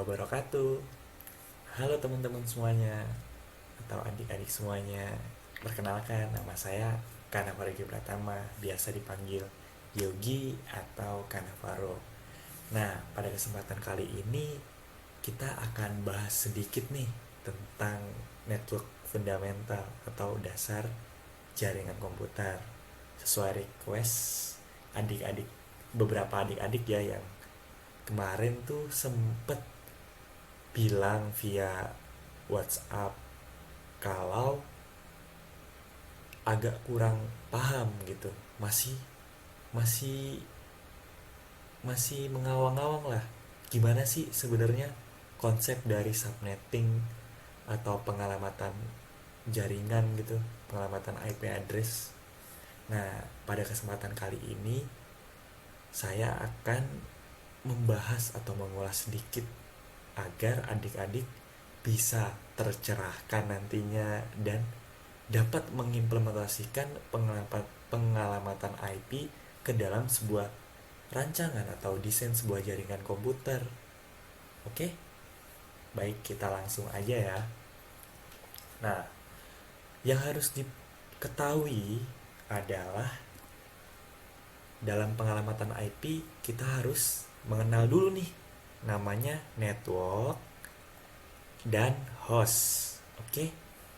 wabarakatuh. Halo teman-teman semuanya atau adik-adik semuanya. Perkenalkan, nama saya Kanavaro Yogi Pratama, biasa dipanggil Yogi atau Kanavaro. Nah, pada kesempatan kali ini kita akan bahas sedikit nih tentang network fundamental atau dasar jaringan komputer. Sesuai request adik-adik, beberapa adik-adik ya yang kemarin tuh sempet bilang via WhatsApp kalau agak kurang paham gitu, masih masih masih mengawang-awang lah, gimana sih sebenarnya konsep dari subnetting atau pengalamatan jaringan gitu, pengalamatan IP address. Nah, pada kesempatan kali ini saya akan membahas atau mengulas sedikit agar adik-adik bisa tercerahkan nantinya dan dapat mengimplementasikan pengalamatan IP ke dalam sebuah rancangan atau desain sebuah jaringan komputer. Oke, baik, kita langsung aja ya. Nah, yang harus diketahui adalah dalam pengalamatan IP kita harus mengenal dulu nih namanya network dan host. Oke,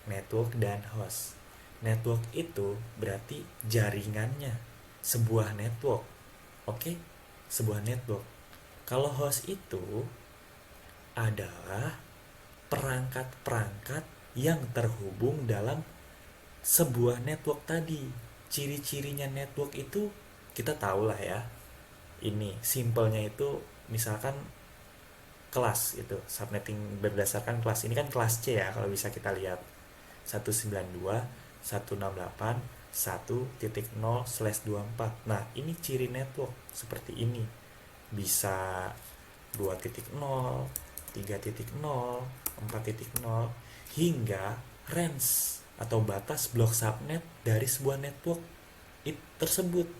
network dan host. Network itu berarti jaringannya, sebuah network. Oke, sebuah network. Kalau host itu adalah perangkat-perangkat yang terhubung dalam sebuah network tadi. Ciri-cirinya network itu kita tahu lah ya. Ini simpelnya itu misalkan kelas itu, subnetting berdasarkan kelas. Ini kan kelas C ya, kalau bisa kita lihat 192.168.1.0/24. Nah, ini ciri network seperti ini. Bisa 2.0, 3.0, 4.0 hingga range atau batas blok subnet dari sebuah network tersebut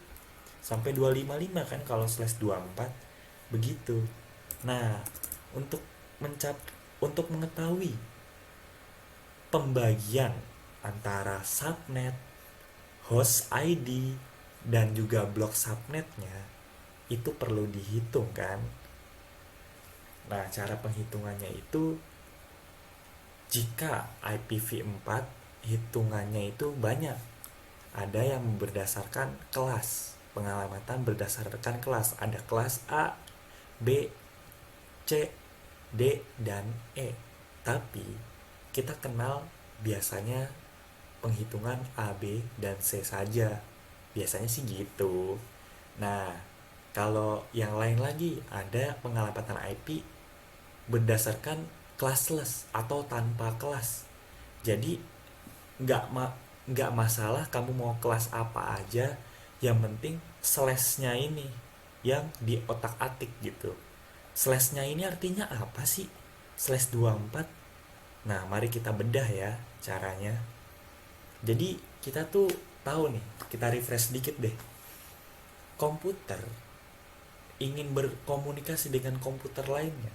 sampai 255 kan kalau /24 begitu. Nah, untuk untuk mengetahui pembagian antara subnet, host ID, dan juga blok subnetnya itu perlu dihitung kan. Nah, cara penghitungannya itu jika IPv4 hitungannya itu banyak. Ada yang berdasarkan kelas, pengalamatan berdasarkan kelas. Ada kelas A, B, C, D, dan E. Tapi kita kenal biasanya penghitungan A, B, dan C saja. Biasanya sih gitu. Nah, kalau yang lain lagi ada pengalamatan IP berdasarkan classless atau tanpa kelas. Jadi nggak masalah kamu mau kelas apa aja, yang penting slashnya ini yang di otak atik gitu. Slashnya ini artinya apa sih? /24. Nah, mari kita bedah ya caranya. Jadi kita tuh tahu nih, kita refresh dikit deh. Komputer ingin berkomunikasi dengan komputer lainnya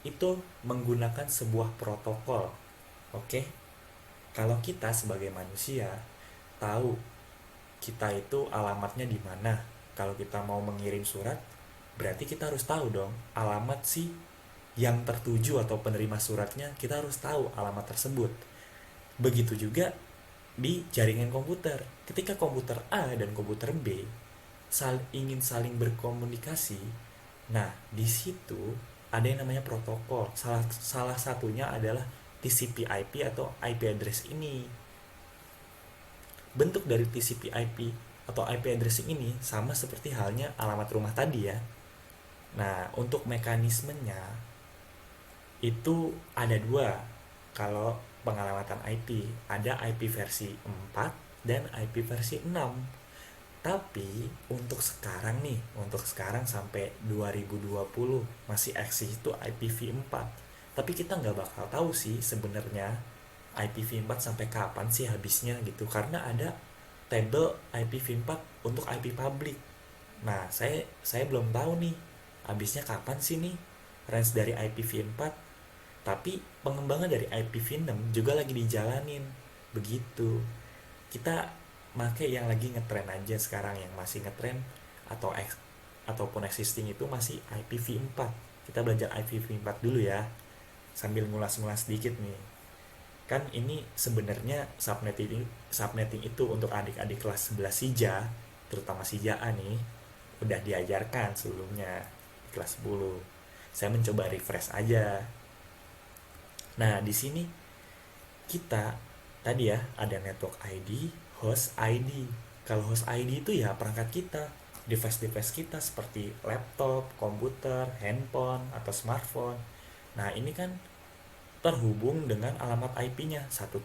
itu menggunakan sebuah protokol. Oke? Kalau kita sebagai manusia tahu kita itu alamatnya di mana. Kalau kita mau mengirim surat, berarti kita harus tahu dong alamat si yang tertuju atau penerima suratnya, kita harus tahu alamat tersebut. Begitu juga di jaringan komputer. Ketika komputer A dan komputer B ingin saling berkomunikasi, nah di situ ada yang namanya protokol. Salah satunya adalah TCP/IP atau IP address ini. Bentuk dari TCP/IP atau IP addressing ini sama seperti halnya alamat rumah tadi ya. Nah, untuk mekanismenya itu ada dua. Kalau pengalamatan IP, ada IP versi 4 dan IP versi 6. Tapi untuk sekarang nih, untuk sekarang sampai 2020 masih eksis itu IPv4. Tapi kita nggak bakal tahu sih sebenarnya IPv4 sampai kapan sih habisnya gitu, karena ada tabel IPv4 untuk IP public. Nah, saya belum tahu nih habisnya kapan sih nih range dari IPv4, tapi pengembangan dari IPv6 juga lagi dijalanin. Begitu. Kita make yang lagi ngetren aja sekarang, yang masih ngetren atau ataupun existing itu masih IPv4. Kita belajar IPv4 dulu ya. Sambil ngulas-ngulas sedikit nih. Kan ini sebenarnya subnetting itu untuk adik-adik kelas 11 Sija, terutama Sija A nih, udah diajarkan sebelumnya di kelas 10. Saya mencoba refresh aja. Nah, di sini kita tadi ya ada network ID, host ID. Kalau host ID itu ya perangkat kita, device-device kita seperti laptop, komputer, handphone, atau smartphone. Nah, ini kan terhubung dengan alamat IP-nya 1.1.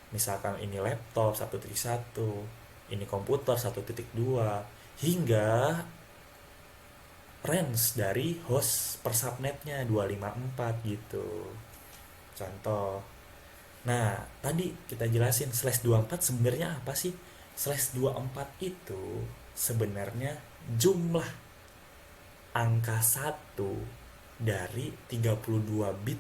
Misalkan ini laptop 1.1, ini komputer 1.2, hingga range dari host per subnetnya 254 gitu. Contoh. Nah, tadi kita jelasin slash 24 sebenarnya apa sih? Slash 24 itu sebenarnya jumlah angka 1 dari 32 bit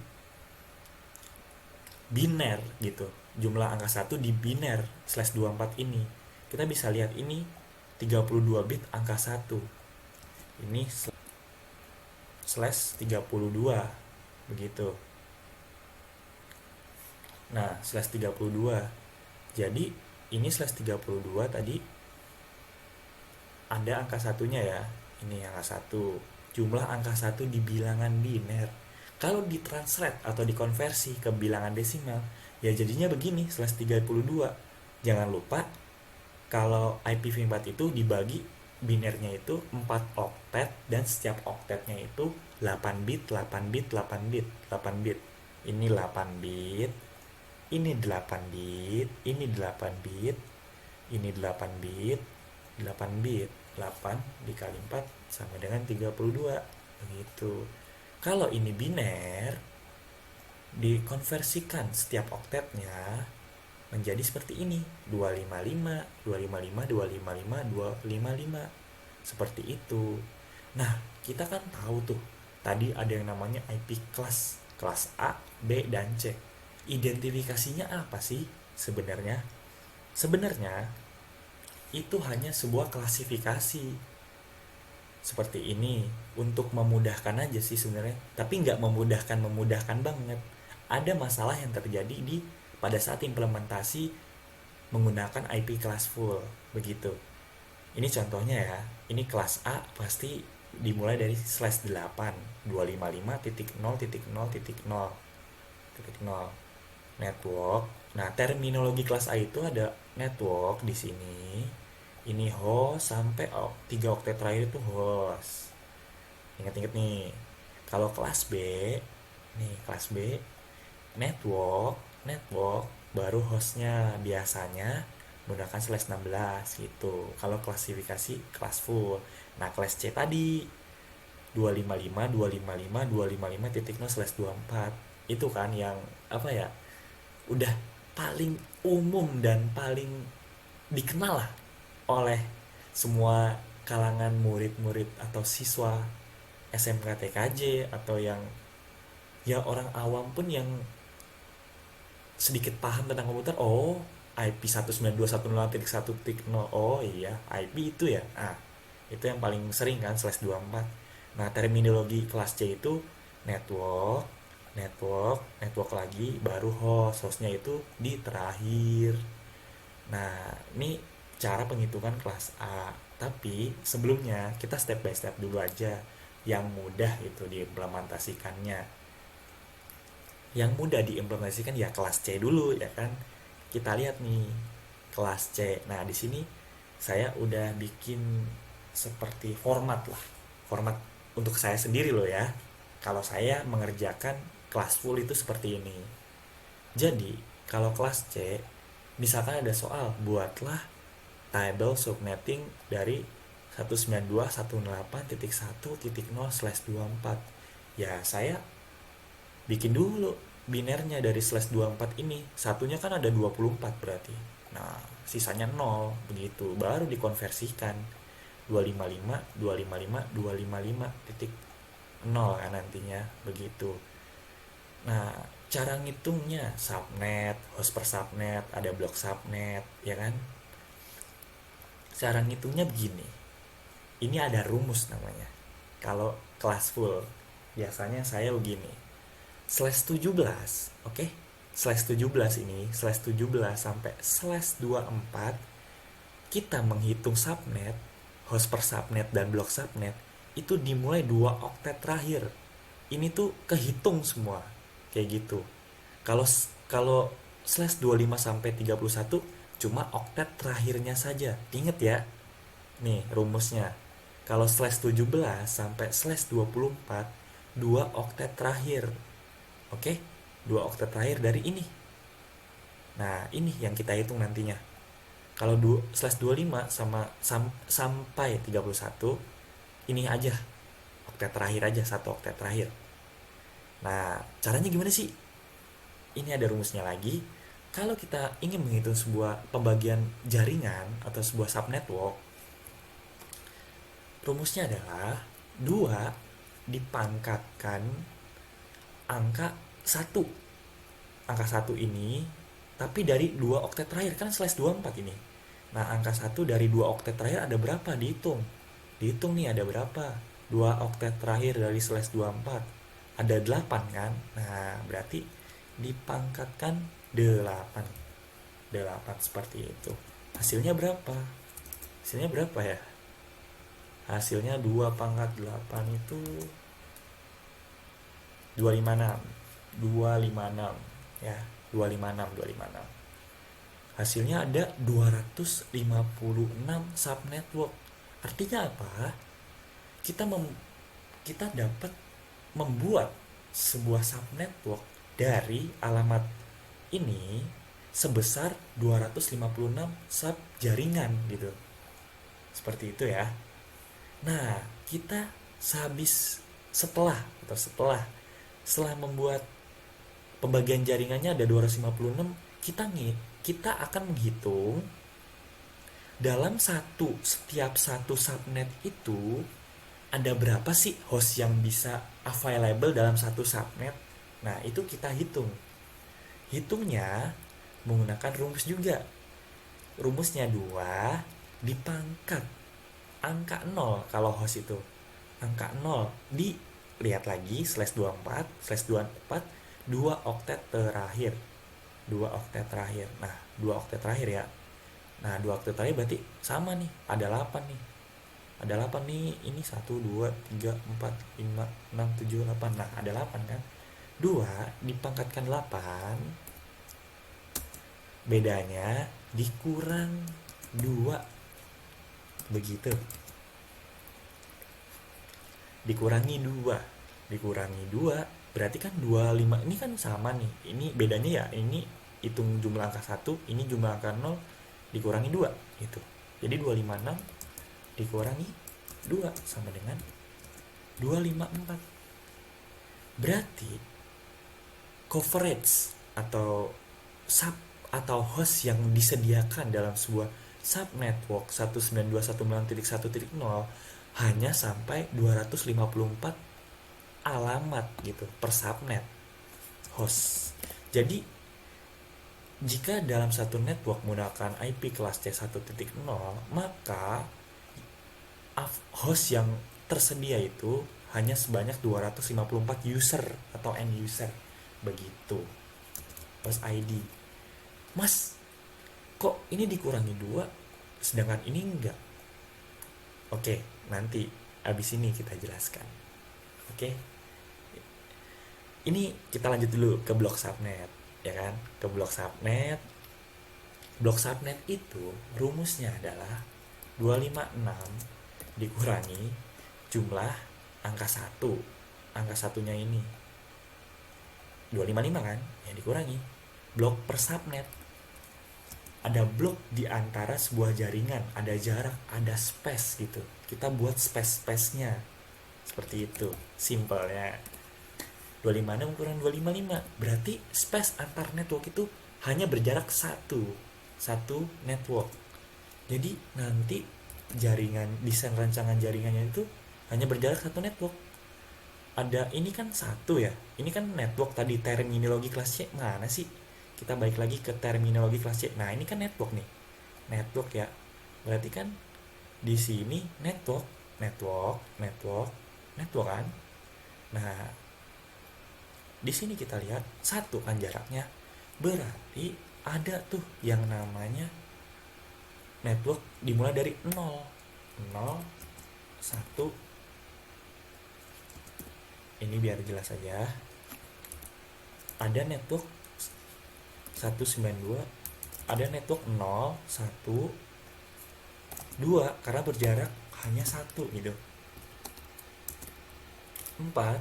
biner gitu. Jumlah angka 1 di biner slash 24 ini. Kita bisa lihat ini 32 bit angka 1. Ini slash 32 begitu. Nah, slash 32. Jadi ini slash 32 tadi ada angka satunya ya. Ini angka 1. Jumlah angka 1 di bilangan biner. Kalau ditranslate atau dikonversi ke bilangan desimal, ya jadinya begini, slash 32. Jangan lupa kalau IPv4 itu dibagi binernya itu 4 oktet, dan setiap oktetnya itu 8 bit, 8 bit, 8 bit, 8 bit. Ini 8 bit, ini 8 bit, ini 8 bit, ini 8 bit, 8 bit. 8 dikali 4 sama dengan 32. Begitu. Kalau ini biner, dikonversikan setiap oktetnya menjadi seperti ini, 255, 255, 255, 255. Seperti itu. Nah, kita kan tahu tuh, tadi ada yang namanya IP class, kelas A, B, dan C. Identifikasinya apa sih sebenarnya? Sebenarnya itu hanya sebuah klasifikasi seperti ini untuk memudahkan aja sih sebenarnya, tapi nggak memudahkan banget. Ada masalah yang terjadi pada saat implementasi menggunakan IP class full begitu. Ini contohnya ya, ini kelas A pasti dimulai dari slash 8 255.0.0.0 network. Nah, terminologi kelas A itu ada network di sini. Ini host sampai 3 oktet terakhir itu host. Ingat-ingat nih. Kalau kelas B, nih kelas B network baru hostnya biasanya menggunakan slash 16 gitu. Kalau klasifikasi kelas full. Nah, kelas C tadi 255.255.0/24 itu kan yang apa ya, udah paling umum dan paling dikenal lah oleh semua kalangan murid-murid atau siswa SMK TKJ, atau yang ya orang awam pun yang sedikit paham tentang komputer. Oh, IP 192.168.1.0. Oh iya, IP itu ya. Itu yang paling sering kan slash 24. Nah, terminologi kelas C itu network lagi, baru hostnya itu di terakhir. Nah, ini cara penghitungan kelas A. Tapi sebelumnya kita step by step dulu aja yang mudah itu diimplementasikannya. Yang mudah diimplementasikan ya kelas C dulu ya kan. Kita lihat nih kelas C. Nah, di sini saya udah bikin seperti format lah. Format untuk saya sendiri loh ya. Kalau saya mengerjakan kelas full itu seperti ini. Jadi, kalau kelas C, misalkan ada soal, buatlah table subnetting dari 192.168.1.0/24. Ya, saya bikin dulu binernya dari slash 24 ini. Satunya kan ada 24 berarti. Nah, sisanya 0 begitu. Baru dikonversikan 255 255 255 titik nol kan nantinya begitu. Nah, cara ngitungnya subnet, host per subnet, ada blok subnet, ya kan? Cara ngitungnya begini. Ini ada rumus namanya. Kalau kelas full, biasanya saya begini. Slash 17, oke? Slash 17 ini, slash 17 sampai slash 24, kita menghitung subnet, host per subnet dan blok subnet, itu dimulai 2 oktet terakhir. Ini tuh kehitung semua, kayak gitu. Kalau kalau slash 25 sampai 31 cuma oktet terakhirnya saja. Ingat ya. Nih rumusnya. Kalau slash 17 sampai slash 24 2 oktet terakhir. Oke? 2 oktet terakhir dari ini. Nah, ini yang kita hitung nantinya. Kalau slash 25 sampai 31 ini aja. Oktet terakhir aja, 1 oktet terakhir. Nah, caranya gimana sih? Ini ada rumusnya lagi. Kalau kita ingin menghitung sebuah pembagian jaringan atau sebuah subnetwork, rumusnya adalah 2 dipangkatkan angka 1. Angka 1 ini, tapi dari 2 oktet terakhir, kan slash 24 ini. Nah, angka 1 dari 2 oktet terakhir ada berapa? Dihitung. Dihitung nih ada berapa? 2 oktet terakhir dari slash 24. Ada 8 kan? Nah, berarti dipangkatkan 8. 8 seperti itu. Hasilnya berapa? Hasilnya berapa ya? Hasilnya 2 pangkat 8 itu 256. 256 ya, 256. Hasilnya ada 256 subnetwork. Artinya apa? Kita dapat membuat sebuah subnetwork dari alamat ini sebesar 256 sub jaringan gitu. Seperti itu ya. Nah, kita setelah membuat pembagian jaringannya ada 256, kita akan menghitung dalam setiap satu subnet itu ada berapa sih host yang bisa available dalam satu subnet. Nah, itu kita hitungnya menggunakan rumus juga. Rumusnya 2 dipangkat angka 0. Kalau host itu angka 0 dilihat lagi slash 24 slash 24 2 oktet terakhir. 2 oktet terakhir. Nah, 2 oktet terakhir ya. Nah, 2 oktet terakhir berarti sama nih, ada 8 nih. Ada 8 nih, ini 1, 2, 3, 4, 5, 6, 7, 8. Nah, ada 8 kan. 2 dipangkatkan 8, bedanya dikurang 2. Begitu. Dikurangi 2 berarti kan 25 ini kan sama nih. Ini bedanya ya, ini hitung jumlah angka 1, ini jumlah angka 0 dikurangi 2 gitu. Jadi 256 dikurangi 2 sama dengan 254. Berarti coverage atau host yang disediakan dalam sebuah subnetwork 192.168.1.0 hanya sampai 254 alamat gitu per subnet host. Jadi jika dalam satu network menggunakan IP kelas C1.0, maka host yang tersedia itu hanya sebanyak 254 user atau end user. Begitu. Host ID. Mas, kok ini dikurangi 2 sedangkan ini enggak? Oke, nanti abis ini kita jelaskan. Oke. Ini kita lanjut dulu ke blok subnet, ya kan? Ke blok subnet. Blok subnet itu rumusnya adalah 256 dikurangi jumlah angka 1. Angka satunya ini 255 kan? Ya dikurangi blok per subnet. Ada blok di antara sebuah jaringan, ada jarak, ada space gitu. Kita buat space-nya seperti itu, simpelnya. 256 kurang 255 berarti space antar network itu hanya berjarak satu network. Jadi nanti jaringan, desain rancangan jaringannya itu hanya berjarak satu network. ada ini kan satu ya, ini kan network tadi, terminologi kelas C mana sih, kita balik lagi ke terminologi kelas C. Nah ini kan network nih, network ya, berarti kan di sini network, network, network, network kan. Nah di sini kita lihat satu kan jaraknya, berarti ada tuh yang namanya network dimulai dari 0, 0, 1. Ini biar jelas aja, ada network 192, ada network 0, 1, 2 karena berjarak hanya 1 gitu, 4,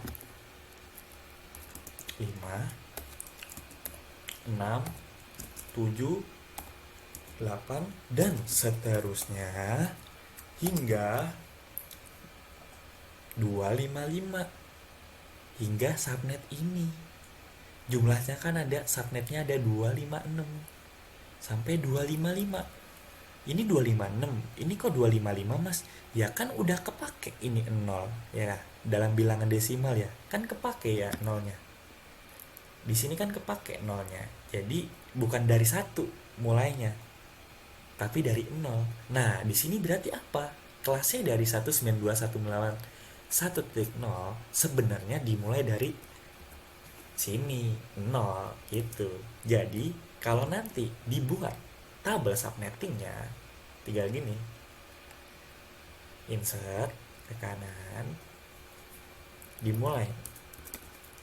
5, 6, 7, 8, dan seterusnya hingga 255, hingga subnet ini. Jumlahnya kan ada, subnetnya ada 256 sampai 255. Ini 256, ini kok 255 mas? Ya kan udah kepake ini 0 ya, dalam bilangan desimal ya, kan kepake ya nolnya. Di sini kan kepake nolnya, jadi bukan dari 1 mulainya, tapi dari 0. Nah di sini berarti apa? Kelasnya dari 192.168.1.0 sebenarnya dimulai dari sini 0 gitu. Jadi kalau nanti dibuat tabel subnettingnya, tinggal gini, insert ke kanan, dimulai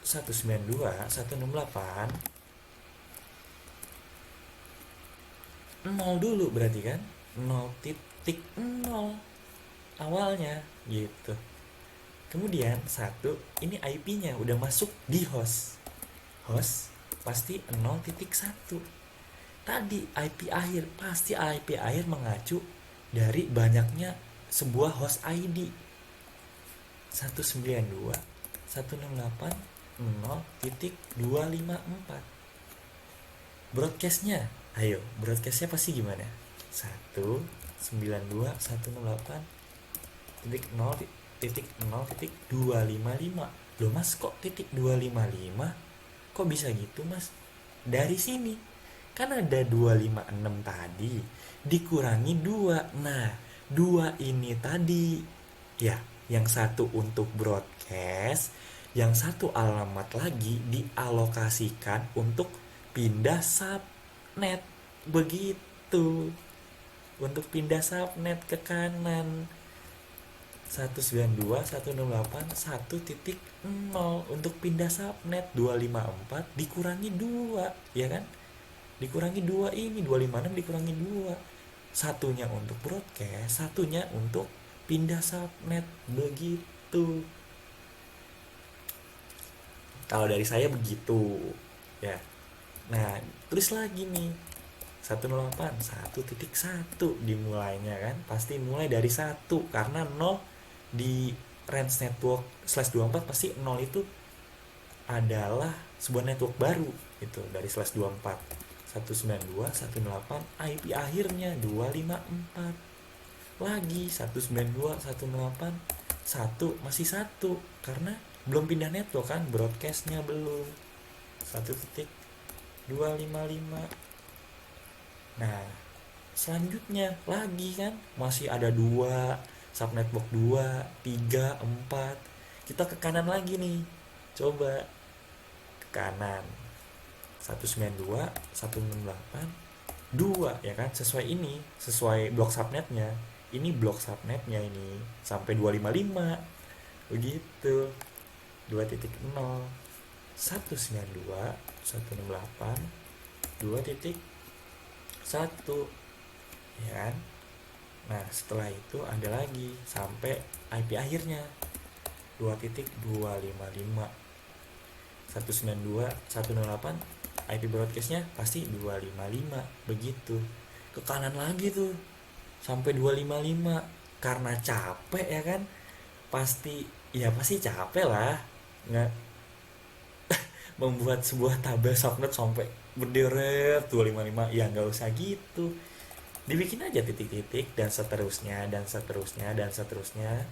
192.168 0 dulu berarti kan, 0.0 awalnya gitu. Kemudian satu, ini IP-nya udah masuk di host, pasti 0.1. Tadi IP akhir, pasti IP akhir mengacu dari banyaknya sebuah host ID 192.168.0.254. Broadcastnya, ayo broadcastnya pasti gimana? 192.168.0.0.255. Loh mas, kok titik 255? Kok bisa gitu mas? Dari sini kan ada 256 tadi dikurangi 2. Nah 2 ini tadi ya, yang satu untuk broadcast, yang satu alamat lagi dialokasikan untuk pindah subnet, begitu, untuk pindah subnet ke kanan. 192.168.1.0 untuk pindah subnet, 254 dikurangi 2 ya kan, dikurangi 2, ini 256 dikurangi 2, satunya untuk broadcast, satunya untuk pindah subnet, begitu. Kalau dari saya begitu ya. Nah tulis lagi nih, 108.1.1 dimulainya kan, pasti mulai dari 1 karena 0 di range network slash 24, pasti 0 itu adalah sebuah network baru itu dari slash 24. 192.168 IP akhirnya 254 lagi, 192.168.1 masih 1 karena belum pindah network kan, broadcastnya belum 1.255. Nah selanjutnya lagi kan masih ada 2 subnetwork, 2, 3, 4. Kita ke kanan lagi nih, coba ke kanan, 192.168.2 ya kan, sesuai ini, sesuai blok subnetnya, ini blok subnetnya ini sampai 255 begitu, 2.0, 192.168.2.1 ya kan. Nah setelah itu ada lagi sampai IP akhirnya 2.255. 192.168 IP broadcastnya pasti 255 begitu, ke kanan lagi tuh sampai 255 karena capek ya kan, pasti capek lah nggak membuat sebuah tabel subnet sampai berderet 255, ya nggak usah gitu, dibikin aja titik-titik dan seterusnya dan seterusnya dan seterusnya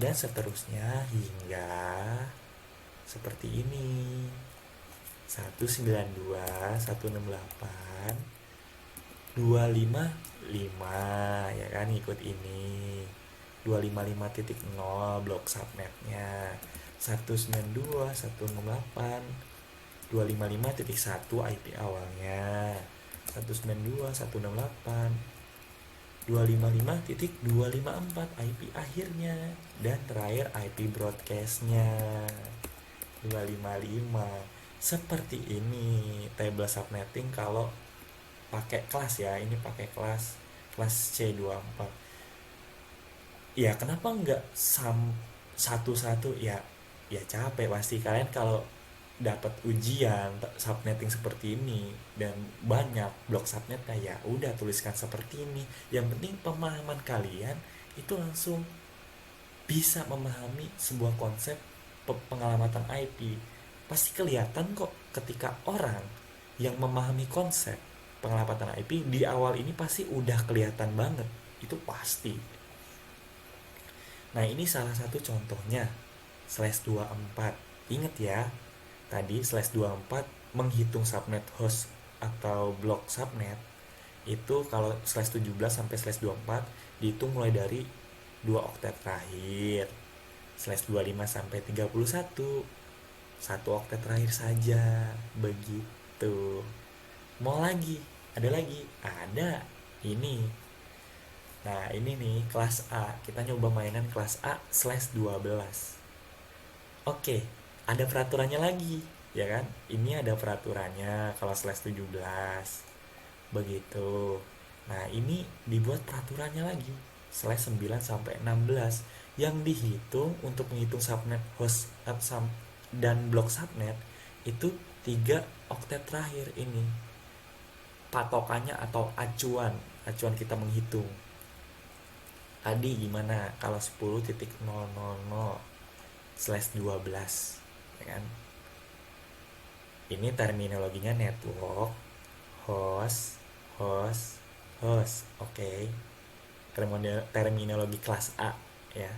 dan seterusnya hingga seperti ini. 192.168.255 ya kan, ikut ini 255.0 blok subnetnya. 192.168.255.1 IP awalnya. 192.168.255.254 IP akhirnya. Dan terakhir IP broadcastnya 255. Seperti ini table subnetting kalau pakai kelas ya. Ini pakai kelas C24. Ya kenapa nggak satu-satu ya? Ya capek pasti kalian kalau dapat ujian subnetting seperti ini dan banyak blok subnetnya, ya udah tuliskan seperti ini. Yang penting pemahaman kalian itu langsung bisa memahami sebuah konsep pengalamatan IP. Pasti kelihatan kok ketika orang yang memahami konsep pengalamatan IP di awal ini pasti udah kelihatan banget, itu pasti. Nah ini salah satu contohnya /24. Ingat ya, tadi /24 menghitung subnet host atau blok subnet itu kalau /17 sampai /24 dihitung mulai dari 2 oktet terakhir. /25 sampai 31 1 oktet terakhir saja. Begitu. Mau lagi? Ada lagi? Ada. Ini. Nah ini nih kelas A. Kita nyoba mainan kelas A /12. Oke, ada peraturannya lagi, ya kan? Ini ada peraturannya kalau /17. Begitu. Nah, ini dibuat peraturannya lagi. /9 sampai 16 yang dihitung untuk menghitung subnet host dan blok subnet itu 3 oktet terakhir ini. Patokannya atau acuan kita menghitung. Tadi gimana kalau 10.000/12 ya kan? Ini terminologinya network, host. Oke. Terminologi kelas A ya.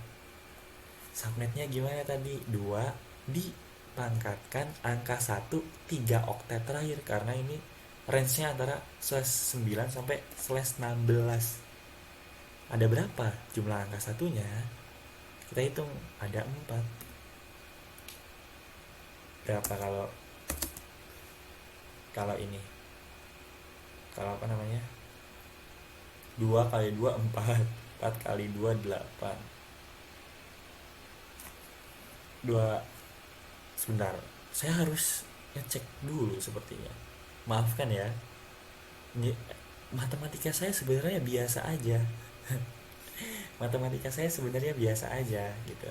Subnetnya gimana tadi? 2 dipangkatkan angka 1 3 oktet terakhir karena ini range-nya antara /9 sampai /16. Ada berapa jumlah angka satunya? Kita hitung, ada 4. Berapa kalau ini? Kalau apa namanya? 2 kali 2 4. 4 kali 2 8. 2. Sebentar, saya harus ngecek dulu sepertinya. Maafkan ya. Matematika saya sebenarnya biasa aja. Matematika saya sebenarnya biasa aja gitu.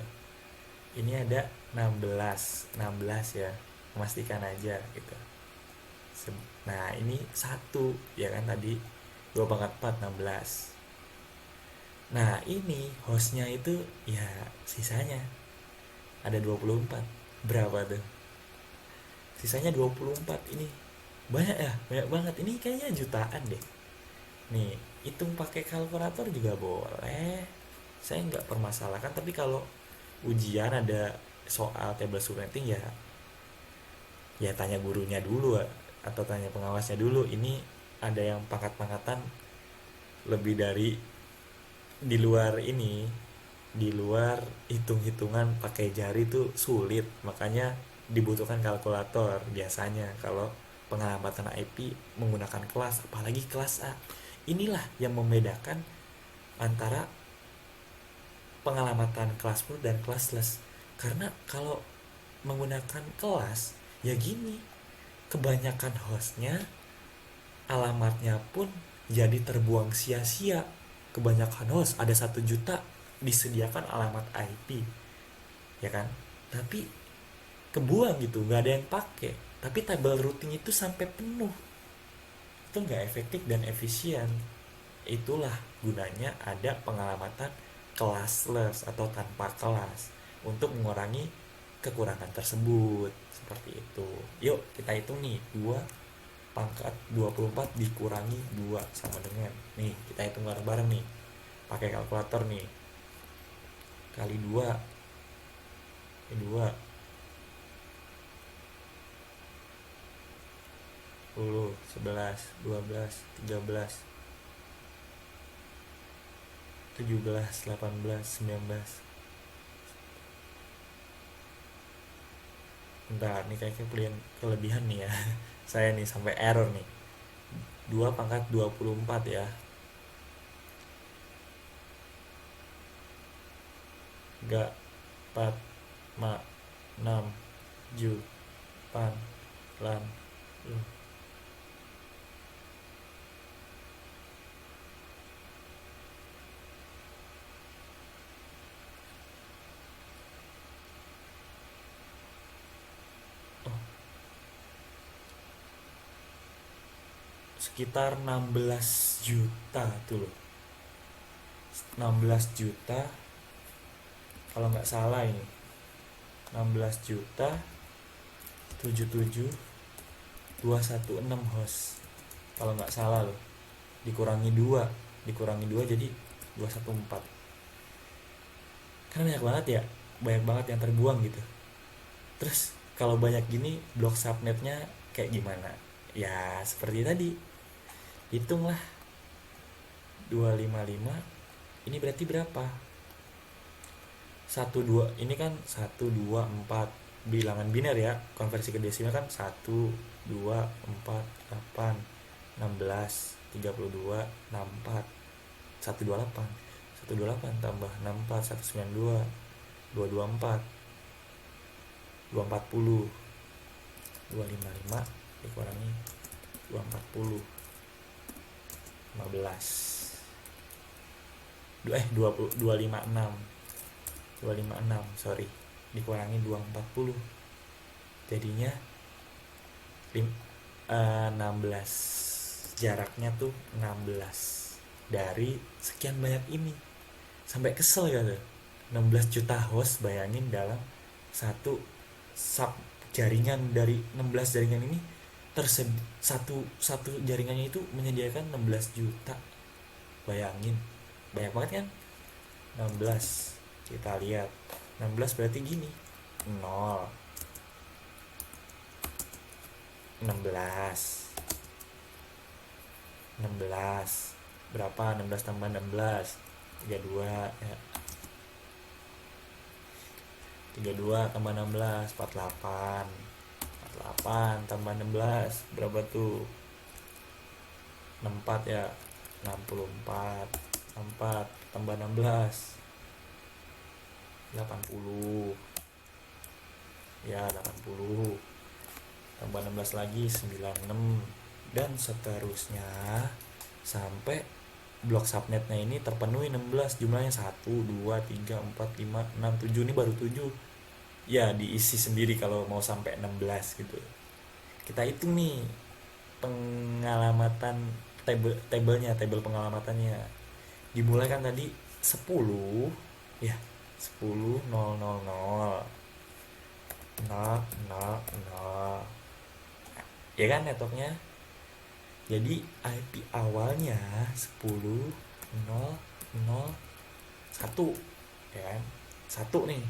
Ini ada 16 ya, memastikan aja gitu. Nah ini 1 ya kan, tadi 2 pangkat 4 16. Nah ini hostnya itu ya sisanya ada 24. Berapa tuh? Sisanya 24. Ini banyak ya, banyak banget. Ini kayaknya jutaan deh. Nih hitung pakai kalkulator juga boleh, saya nggak permasalahkan. Tapi kalau ujian ada soal table subnetting ya tanya gurunya dulu atau tanya pengawasnya dulu. Ini ada yang pangkat-pangkatan lebih dari di luar ini, di luar hitung-hitungan pakai jari tuh sulit, makanya dibutuhkan kalkulator biasanya kalau pengamatan IP menggunakan kelas, apalagi kelas A. Inilah yang membedakan antara pengalamatan kelas full dan classless. Karena kalau menggunakan kelas ya gini, kebanyakan hostnya, alamatnya pun jadi terbuang sia-sia. Kebanyakan host, ada 1 juta disediakan alamat IP ya kan, tapi kebuang gitu, nggak ada yang pakai. Tapi table routing itu sampai penuh, itu nggak efektif dan efisien. Itulah gunanya ada pengalamatan classless atau tanpa kelas, untuk mengurangi kekurangan tersebut. Seperti itu. Yuk kita hitung nih, 2 pangkat 24 dikurangi 2 sama dengan, nih kita hitung bareng-bareng nih pakai kalkulator nih, kali 2 2 10, 11, 12, 13, 17, 18, 19. Bentar, nih kayaknya kelebihan nih ya. Saya nih sampai error nih. 2 pangkat 24 ya. 3, 4, 5, 6, 7, 8, 9, 10. Oh, sekitar 16 juta tuh loh. 16 juta kalau nggak salah ini. 16 juta 77 216 host. Kalau nggak salah loh. Dikurangi 2 jadi 214. Kan banyak banget ya. Banyak banget yang terbuang gitu. Terus kalau banyak gini blok subnetnya kayak gimana? Ya seperti tadi. Hitunglah 255. Ini berarti berapa? 1 2 ini kan 1 2 4 bilangan biner ya. Konversi ke desimal kan 1 2 4 8 16 32 64 128 128 tambah 64 192 224 240 255 dikurangi 240 15 20 256 sorry, dikurangi 240 jadinya 16. Jaraknya tuh 16 dari sekian banyak ini. Sampai kesel ya tuh. 16 juta host, bayangin dalam satu sub jaringan. Dari 16 jaringan ini satu jaringannya itu menyediakan 16 juta. Bayangin, banyak banget kan. 16, kita lihat 16 berarti gini, 0 16 berapa? 16 tambah 16 32 ya. 32 tambah 16 48 tambah 16 berapa tuh? 64 ya. 64 tambah 16 80 ya. 80 tambah 16 lagi 96 dan seterusnya sampai blok subnetnya ini terpenuhi 16. Jumlahnya 1 2 3 4 5 6 7. Ini baru 7 ya, diisi sendiri kalau mau sampai 16 gitu. Kita hitung nih pengalamatan tabel pengalamatannya. Dimulai kan tadi 10 ya, 10 0 0 0 0 0 0 ya kan networknya. Jadi IP awalnya 10 0 0 1 ya kan, 1 nih.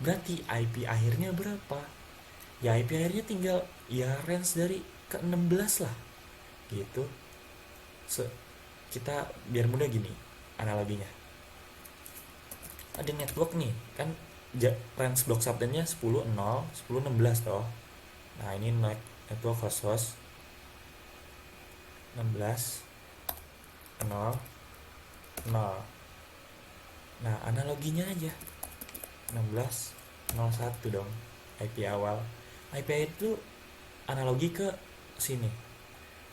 Berarti IP akhirnya berapa? Ya IP akhirnya tinggal ya range dari ke 16 lah gitu. Kita biar mudah gini analoginya. Ada network nih kan, range block subnetnya 10 0 10 16 toh. Nah ini network host 16 0 0. Nah analoginya aja 16 01 dong IP awal. IP akhir itu analogi ke sini.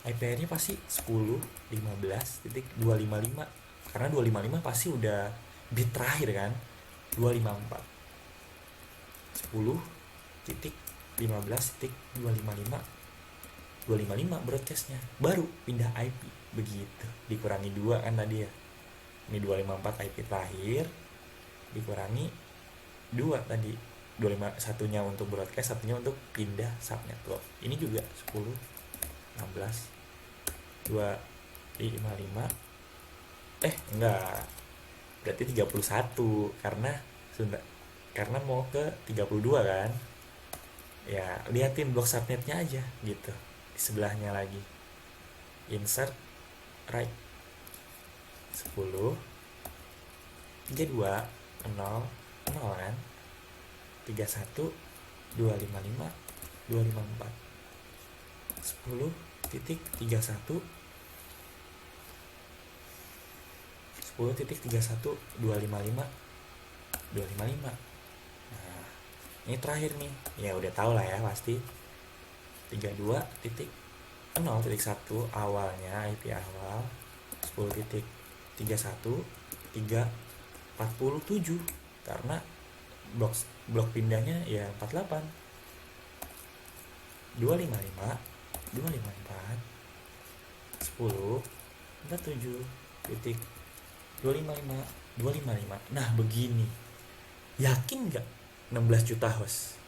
IP akhirnya pasti 10 15.255 karena 255 pasti udah bit terakhir kan. 254 10.15.255 255 broadcastnya, baru pindah IP begitu. Dikurangi 2 kan tadi ya. Ini 254 IP terakhir dikurangi 2 tadi. 25 satunya untuk broadcast, satunya untuk pindah subnetwork. Ini juga 10 16 255 enggak, berarti 31 karena mau ke 32 kan. Ya liatin blok subnetnya aja gitu. di sebelahnya lagi, insert right. 10 32 0 0 kan, 31 255 254, 10 titik 31 10 titik 31 255 255. Nah, ini terakhir nih, ya udah tau lah ya pasti, 32 titik 0 titik 1 awalnya, IP awal 10 titik 31 347, karena blok pindahnya ya 48, 255 254 10 47 titik 255 255. Nah begini, yakin nggak 16 juta host?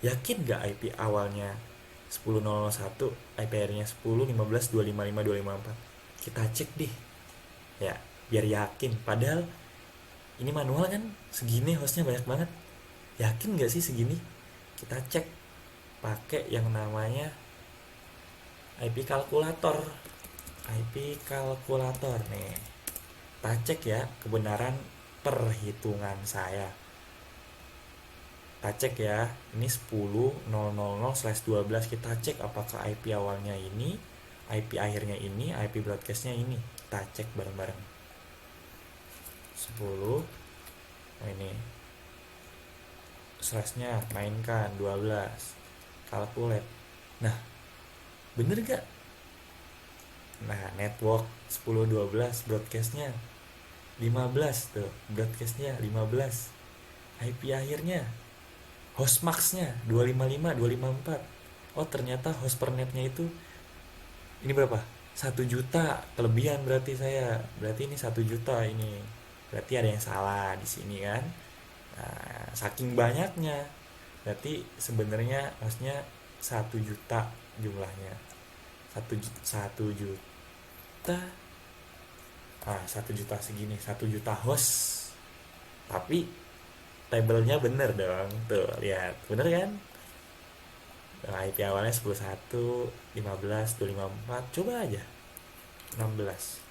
Yakin nggak IP awalnya 10.001, IP akhirnya 10 15 255 254? Kita cek deh ya, biar yakin. Padahal ini manual kan, segini hostnya banyak banget. Yakin nggak sih segini? Kita cek pakai yang namanya IP kalkulator. IP kalkulator nih, kita cek ya kebenaran perhitungan saya. Kita cek ya, ini 10.000/12. Kita cek apakah IP awalnya ini, IP akhirnya ini, IP broadcastnya ini. Kita cek bareng-bareng. 10, nah ini slashnya mainkan 12, calculate. Nah bener gak? Nah network 10 12 broadcastnya 15 tuh, broadcastnya 15, IP akhirnya host maxnya 255 254. Oh ternyata host per netnya itu ini berapa? 1 juta kelebihan. Berarti ini 1 juta ini. Berarti ada yang salah di sini kan. Nah, saking banyaknya berarti sebenarnya hostnya 1 juta jumlahnya. 1 juta. Nah, 1 juta segini, 1 juta host. Tapi tabelnya bener dong. Tuh, lihat. Bener kan? Nah, IP awalnya 11 15 254. Coba aja 16.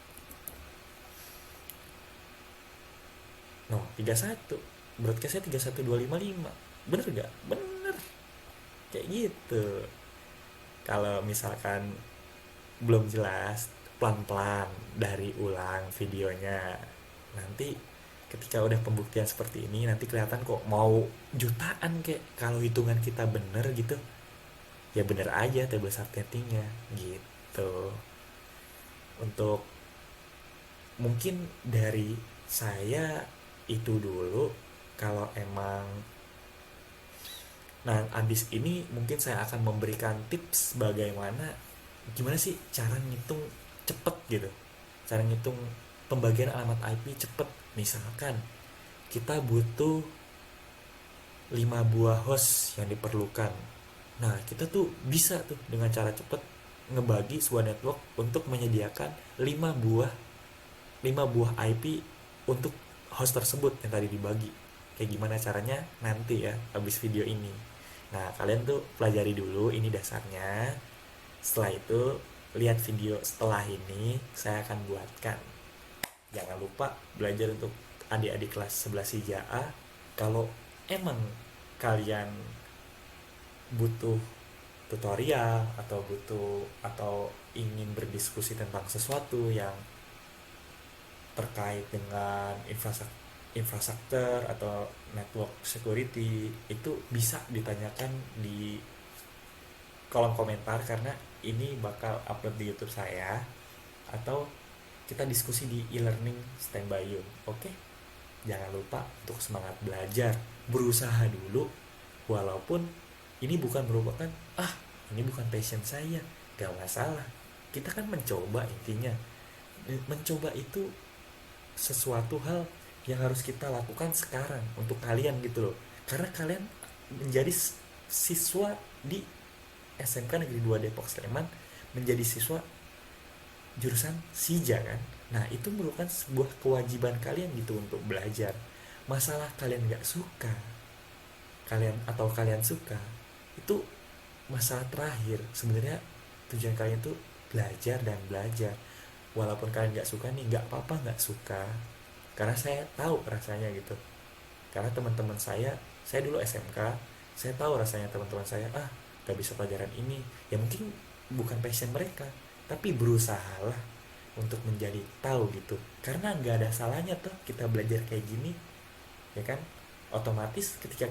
No, 31. Broadcastnya 31255. Bener gak? Bener. Kayak gitu. Kalau misalkan belum jelas, pelan-pelan dari ulang videonya. Nanti ketika udah pembuktian seperti ini, nanti kelihatan kok mau jutaan kayak kalau hitungan kita bener gitu. Ya bener aja table subnettingnya gitu. Untuk mungkin dari saya itu dulu. Kalau emang, nah abis ini mungkin saya akan memberikan tips bagaimana, gimana sih cara ngitung cepet gitu, cara ngitung pembagian alamat IP cepet. Misalkan kita butuh 5 buah host yang diperlukan. Nah kita tuh bisa tuh dengan cara cepet ngebagi sebuah network untuk menyediakan 5 buah IP untuk host tersebut yang tadi dibagi. Kayak gimana caranya nanti ya habis video ini. Nah kalian tuh pelajari dulu ini dasarnya. Setelah itu lihat video setelah ini saya akan buatkan. Jangan lupa belajar untuk adik-adik kelas 11 HIJA. Kalau emang kalian butuh tutorial atau ingin berdiskusi tentang sesuatu yang terkait dengan infrastruktur atau network security, itu bisa ditanyakan di kolom komentar, karena ini bakal upload di YouTube saya, atau kita diskusi di e-learning standby you. Oke? Jangan lupa untuk semangat belajar, berusaha dulu, walaupun ini bukan merupakan ini bukan passion saya, gak masalah. Kita kan mencoba, intinya mencoba itu sesuatu hal yang harus kita lakukan sekarang untuk kalian gitu loh. Karena kalian menjadi siswa di SMK Negeri 2 Depok Sleman, menjadi siswa jurusan SIJA kan. Nah itu merupakan sebuah kewajiban kalian gitu untuk belajar. Masalah kalian gak suka, kalian suka, itu masalah terakhir. Sebenarnya Tujuan kalian tuh belajar dan belajar. Walaupun kalian nggak suka nih, nggak apa-apa nggak suka, karena saya tahu rasanya gitu. Karena teman-teman saya dulu SMK, saya tahu rasanya teman-teman saya gak bisa pelajaran ini, ya mungkin bukan passion mereka, tapi berusahalah untuk menjadi tahu gitu. Karena nggak ada salahnya tuh kita belajar kayak gini, ya kan? Otomatis kita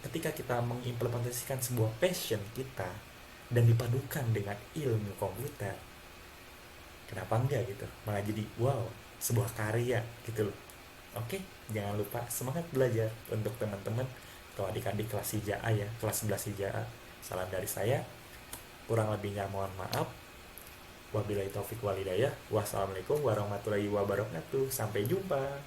ketika kita mengimplementasikan sebuah passion kita dan dipadukan dengan ilmu komputer, kenapa enggak gitu, malah jadi wow, sebuah karya gitu loh. Oke, jangan lupa semangat belajar untuk teman-teman atau adik-adik kelas IJA ya, kelas 11 IJA. Salam dari saya, kurang lebihnya mohon maaf. Wabillahi taufik walhidayah. Wassalamualaikum warahmatullahi wabarakatuh. Sampai jumpa.